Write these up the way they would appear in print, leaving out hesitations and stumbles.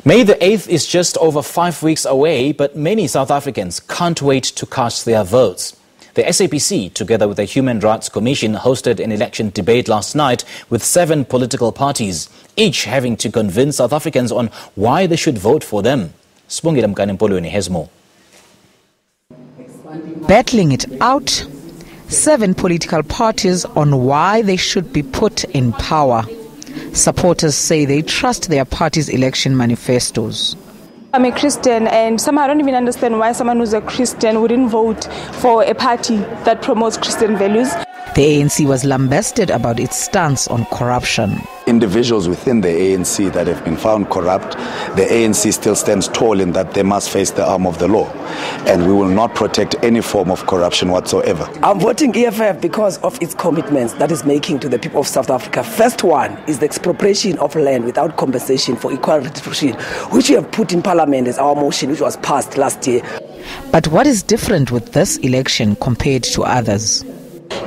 May the 8th is just over 5 weeks away, but many South Africans can't wait to cast their votes. The SABC, together with the Human Rights Commission, hosted an election debate last night with 7 political parties, each having to convince South Africans on why they should vote for them. Sibongile Mkani-Mpolweni has more. Battling it out, 7 political parties on why they should be put in power. Supporters say they trust their party's election manifestos. I'm a Christian, and somehow I don't even understand why someone who's a Christian wouldn't vote for a party that promotes Christian values. The ANC was lambasted about its stance on corruption. Individuals within the ANC that have been found corrupt, the ANC still stands tall in that they must face the arm of the law, and we will not protect any form of corruption whatsoever. I'm voting EFF because of its commitments that is making to the people of South Africa. First one is the expropriation of land without compensation for equal retribution, which we have put in Parliament as our motion, which was passed last year. But what is different with this election compared to others?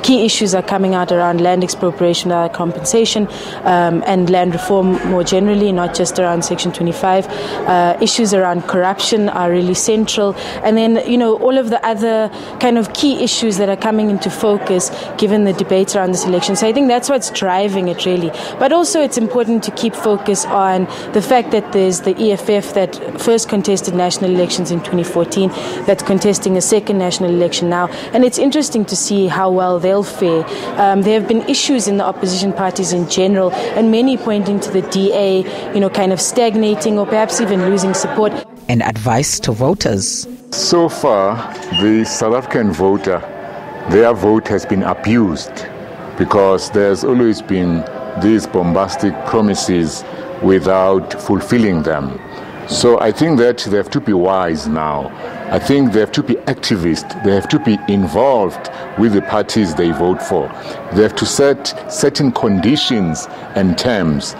Key issues are coming out around land expropriation, compensation, and land reform more generally, not just around Section 25. Issues around corruption are really central. And then, all of the other kind of key issues that are coming into focus given the debates around this election. So I think that's what's driving it really. But also it's important to keep focus on the fact that there's the EFF that first contested national elections in 2014, that's contesting a second national election now. And it's interesting to see how well they'll fare. There have been issues in the opposition parties in general, and many pointing to the DA, kind of stagnating or perhaps even losing support. And advice to voters. So far, the South African voter, their vote has been abused because there's always been these bombastic promises without fulfilling them. So I think that they have to be wise now. I think they have to be activists. They have to be involved with the parties they vote for. They have to set certain conditions and terms.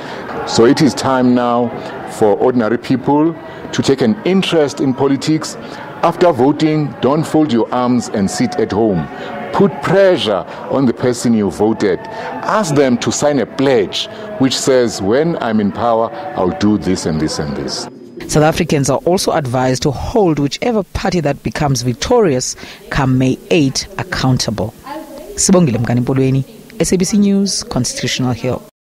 So it is time now for ordinary people to take an interest in politics. After voting, don't fold your arms and sit at home. Put pressure on the person you voted. Ask them to sign a pledge which says, when I'm in power, I'll do this and this and this. South Africans are also advised to hold whichever party that becomes victorious come May 8 accountable. Sibongile Mkani-Mpolweni, SABC News, Constitutional Hill.